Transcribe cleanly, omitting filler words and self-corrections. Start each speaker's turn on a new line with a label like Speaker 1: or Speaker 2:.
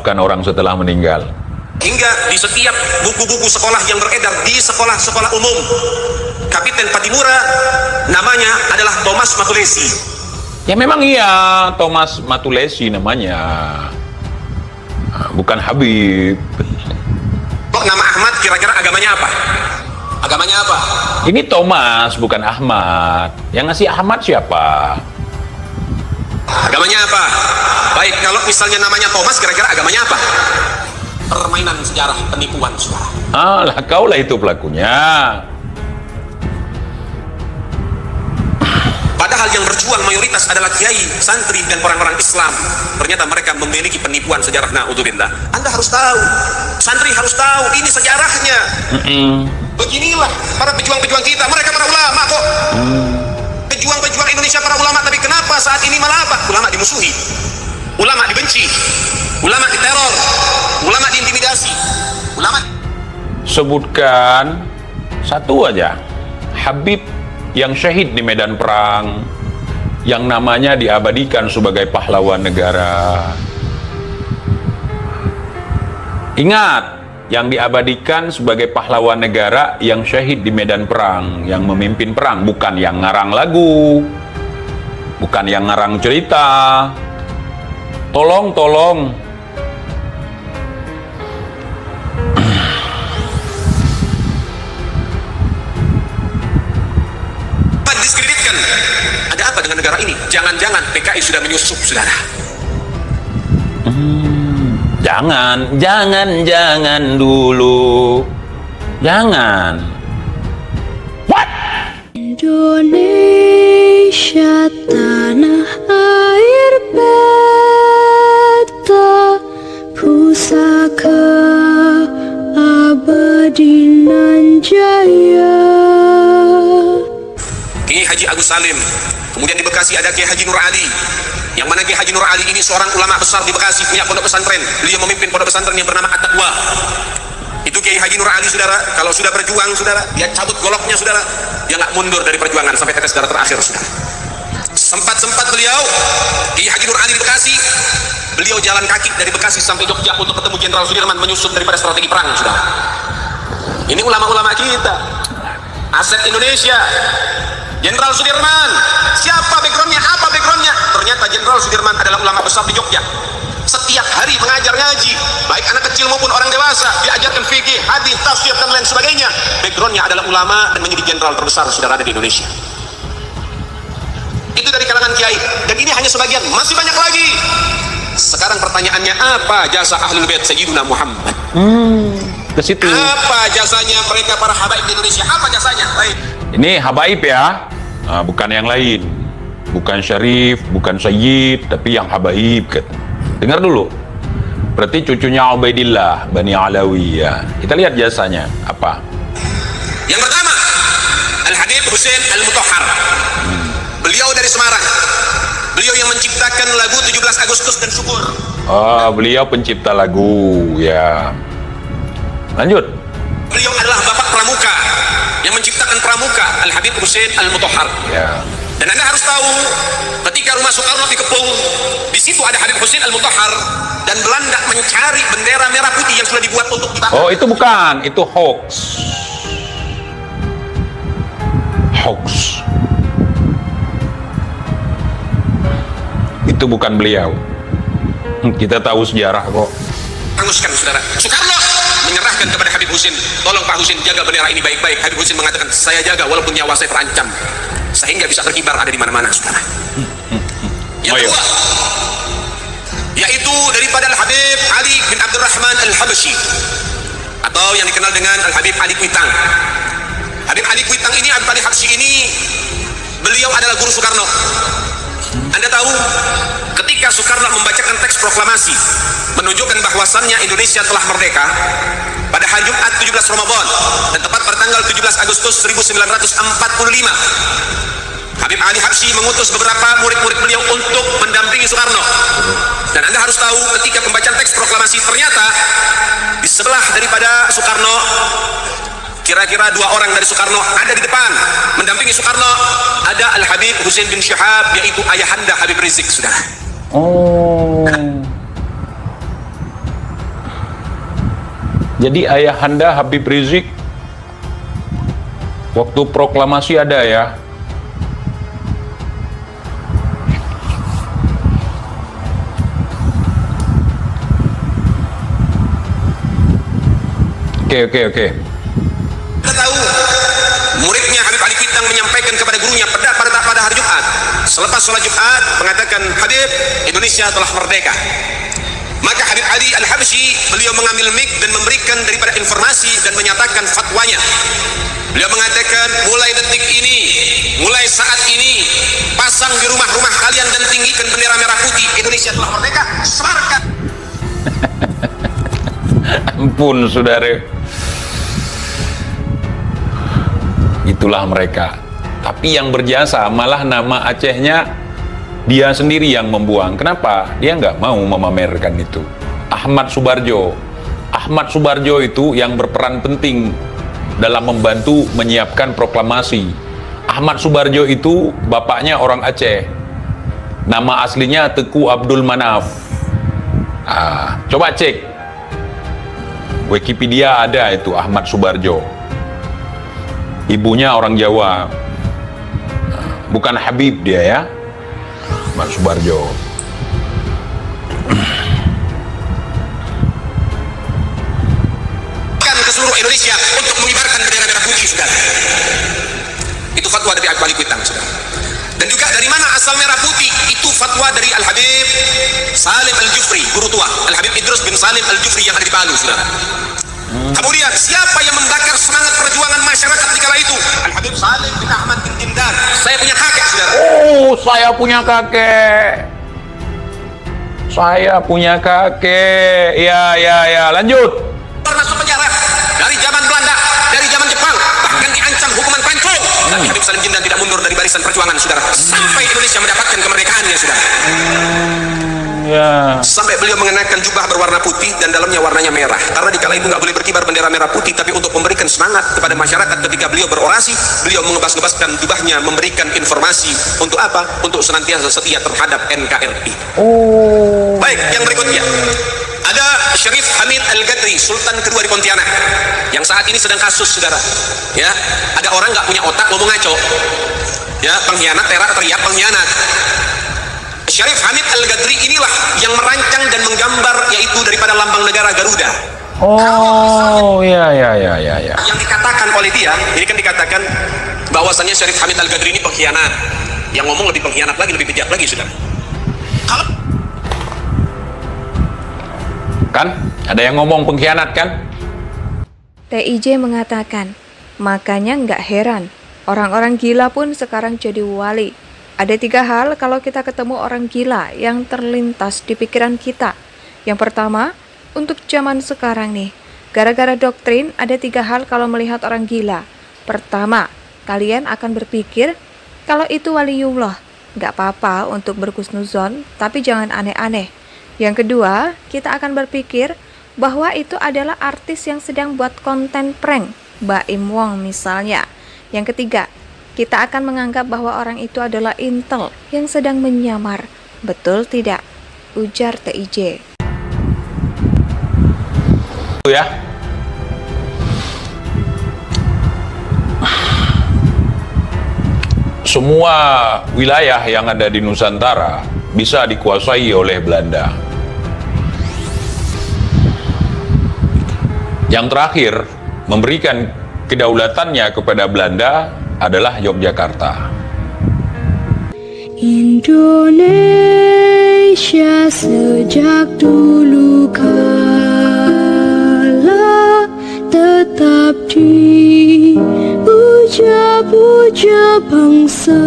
Speaker 1: memaafkan orang setelah meninggal.
Speaker 2: Hingga di setiap buku-buku sekolah yang beredar di sekolah-sekolah umum, Kapiten Patimura namanya adalah Thomas Matulesi.
Speaker 1: Ya memang iya, Thomas Matulesi namanya, bukan Habib.
Speaker 2: Kok nama Ahmad kira-kira agamanya apa? Agamanya apa?
Speaker 1: Ini Thomas, bukan Ahmad. Yang ngasih Ahmad siapa?
Speaker 2: Agamanya apa? Baik, kalau misalnya namanya Thomas, kira-kira agamanya apa? Permainan sejarah, penipuan, saudara.
Speaker 1: Alah, kaulah itu pelakunya.
Speaker 2: Padahal yang berjuang mayoritas adalah kiai, santri, dan orang-orang Islam. Ternyata mereka memiliki penipuan sejarah. Na'udzubillah. Anda harus tahu, santri harus tahu, ini sejarahnya. Beginilah para pejuang-pejuang kita, mereka para ulama kok. Pejuang-pejuang Indonesia para ulama, tapi kenapa saat ini malah apa? Ulama dimusuhi, ulama dibenci, ulama diteror, ulama diintimidasi, ulama.
Speaker 1: Sebutkan satu aja, Habib yang syahid di medan perang, yang namanya diabadikan sebagai pahlawan negara. Ingat, yang diabadikan sebagai pahlawan negara yang syahid di medan perang, yang memimpin perang, bukan yang ngarang lagu, bukan yang ngarang cerita. Tolong.
Speaker 2: Diskreditkan. Ada apa dengan negara ini? Jangan-jangan PKI sudah menyusup, saudara.
Speaker 1: Jangan dulu. Jangan. What?
Speaker 3: Indonesia tanah air beta, pusaka abadi nan jaya.
Speaker 2: Kiai Haji Agus Salim. Kemudian di Bekasi ada Kiai Haji Nur Ali. Yang mana Kiai Haji Nur Ali ini seorang ulama besar di Bekasi, punya pondok pesantren. Beliau memimpin pondok pesantren yang bernama At-Taqwa. Itu Kiai Haji Nur Ali, saudara. Kalau sudah berjuang, saudara, dia cabut goloknya, saudara. Dia nggak mundur dari perjuangan sampai tetes darah terakhir, saudara. Sempat beliau, Kiai Haji Nur Ali di Bekasi, beliau jalan kaki dari Bekasi sampai Jogja untuk ketemu Jenderal Sudirman menyusun daripada strategi perang, saudara. Ini ulama-ulama kita, aset Indonesia. Jenderal Sudirman, siapa backgroundnya? Apa backgroundnya? Ternyata Jenderal Sudirman adalah ulama besar di Jogja. Setiap hari mengajar ngaji, baik anak kecil maupun orang dewasa, diajarkan fikih, hadis, tafsir, dan lain sebagainya. Backgroundnya adalah ulama dan menjadi jenderal terbesar, saudara, ada di Indonesia. Itu dari kalangan kiai, dan ini hanya sebagian, masih banyak lagi. Sekarang pertanyaannya, apa jasa Ahlul Bait Sayyiduna Muhammad?
Speaker 1: Ke situ.
Speaker 2: Apa jasanya mereka para habaib di Indonesia? Apa jasanya? Baik.
Speaker 1: Ini habaib ya, bukan yang lain, bukan syarif, bukan sayyid, tapi yang habaib. Dengar dulu. Berarti cucunya Ubaidillah Bani Alawi ya. Kita lihat jasanya apa.
Speaker 2: Yang pertama, Al-Habib Husain Al-Mutahhar. Beliau dari Semarang. Beliau yang menciptakan lagu 17 Agustus dan Syukur.
Speaker 1: Oh, beliau pencipta lagu ya. Lanjut.
Speaker 2: Beliau adalah bapak pramuka yang menciptakan pramuka, Al-Habib Husain Al-Mutahhar.
Speaker 1: Ya.
Speaker 2: Dan Anda harus tahu, ketika rumah Soekarno dikepung, di situ ada Habib Husain Al-Mutahhar, dan Belanda mencari bendera merah putih yang sudah dibuat untuk dibakar.
Speaker 1: Oh, itu bukan, itu hoax. Hoax. Itu bukan beliau. Kita tahu sejarah kok.
Speaker 2: Hanguskan, saudara. Soekarno menyerahkan kepada Habib Husain, tolong Pak Husain jaga bendera ini baik-baik. Habib Husain mengatakan, saya jaga walaupun nyawa saya terancam, sehingga bisa berkibar ada di mana-mana, saudara. Yang kedua, yaitu daripada Al-Habib Ali bin Abdurrahman Al-Habashi, atau yang dikenal dengan Al-Habib Ali Kuitang. Habib Ali Kuitang ini, Habib Ali Habsyi ini, beliau adalah guru Soekarno. Anda tahu, ketika Soekarno membacakan teks proklamasi menunjukkan bahwasannya Indonesia telah merdeka pada hari Jumat 17 Ramadan dan tepat pada tanggal 17 Agustus 1945, Habib Ali Habsyi mengutus beberapa murid-murid beliau untuk mendampingi Soekarno. Dan Anda harus tahu, ketika pembacaan teks proklamasi, ternyata di sebelah daripada Soekarno, kira-kira 2 orang dari Soekarno ada di depan mendampingi Soekarno, ada Al-Habib Husain bin Syihab, yaitu ayahanda Habib Rizik, saudara.
Speaker 1: Oh. Jadi ayahanda Habib Rizik waktu proklamasi ada ya. Oke.
Speaker 2: Kita tahu muridnya Habib Ali Kuitang menyampaikan kepada gurunya pada hari Jumat selepas sholat Jumat mengatakan, Habib, Indonesia telah merdeka. Maka Habib Ali Al-Habsyi beliau mengambil mic dan memberikan daripada informasi dan menyatakan fatwanya. Beliau mengatakan, mulai detik ini, mulai saat ini, pasang di rumah-rumah kalian dan tinggikan bendera merah putih. Indonesia telah merdeka, sebarkan.
Speaker 1: Ampun saudara, itulah mereka. Tapi yang berjasa malah nama Acehnya dia sendiri yang membuang. Kenapa? Dia nggak mau memamerkan itu. Ahmad Subarjo itu yang berperan penting dalam membantu menyiapkan proklamasi. Ahmad Subarjo itu bapaknya orang Aceh. Nama aslinya Teku Abdul Manaf. Coba cek Wikipedia, ada itu Ahmad Subarjo. Ibunya orang Jawa. Bukan Habib dia ya, Ahmad Subarjo.
Speaker 2: Ke seluruh Indonesia untuk mengibarkan bendera merah putih, saudara. Itu fatwa dari Habib Ali Kuitang, saudara. Dan juga dari mana asal merah putih? Itu fatwa dari Al-Habib Salim Al-Jufri, guru tua Al-Habib Idrus bin Salim Al-Jufri yang ada di Palu, saudara. Kemudian siapa yang membakar semangat perjuangan masyarakat di kala itu? Al-Habib Salim bin Ahmad bin Jindar. Saya punya kakek, saudara.
Speaker 1: Oh, saya punya kakek. Saya punya kakek. Ya, lanjut.
Speaker 2: Masuk penjara dari zaman Belanda, dari zaman Jepang, bahkan diancam hukuman pancung. Tapi Habib Salim Jindar tidak mundur dari barisan perjuangan, saudara, sampai Indonesia mendapatkan kemerdekaannya, saudara.
Speaker 1: Ya.
Speaker 2: Sampai beliau mengenakan jubah berwarna putih dan dalamnya warnanya merah, karena di kala itu nggak boleh berkibar bendera merah putih, tapi untuk memberikan semangat kepada masyarakat ketika beliau berorasi, beliau mengebas-ngebaskan jubahnya, memberikan informasi untuk apa? Untuk senantiasa setia terhadap NKRI.
Speaker 1: Oh.
Speaker 2: Baik, yang berikutnya ada Syarif Hamid Al-Gadri, Sultan kedua di Pontianak, yang saat ini sedang kasus, saudara. Ya, ada orang nggak punya otak ngomong ngaco, ya, pengkhianat, teriak pengkhianat. Syarif Hamid Al-Gadri inilah yang merancang dan menggambar yaitu daripada lambang negara Garuda.
Speaker 1: Oh, ya.
Speaker 2: Yang dikatakan oleh dia, ini kan dikatakan bahwasannya Syarif Hamid Al-Gadri ini pengkhianat. Yang ngomong lebih pengkhianat lagi, lebih bejat lagi, saudara. Kalau
Speaker 1: kan ada yang ngomong pengkhianat kan?
Speaker 4: TIJ mengatakan, makanya nggak heran orang-orang gila pun sekarang jadi wali. Ada 3 hal kalau kita ketemu orang gila yang terlintas di pikiran kita. Yang pertama, untuk zaman sekarang nih, gara-gara doktrin ada 3 hal kalau melihat orang gila. Pertama, kalian akan berpikir kalau itu waliullah. Nggak apa-apa untuk berhusnuzon, tapi jangan aneh-aneh. Yang kedua, kita akan berpikir bahwa itu adalah artis yang sedang buat konten prank, Baim Wong misalnya. Yang ketiga, kita akan menganggap bahwa orang itu adalah intel yang sedang menyamar. Betul tidak? Ujar TIJ.
Speaker 1: Ya. Semua wilayah yang ada di Nusantara bisa dikuasai oleh Belanda. Yang terakhir, memberikan kedaulatannya kepada Belanda adalah Yogyakarta.
Speaker 3: Indonesia sejak dulu kala tetap dipuja-puja bangsa.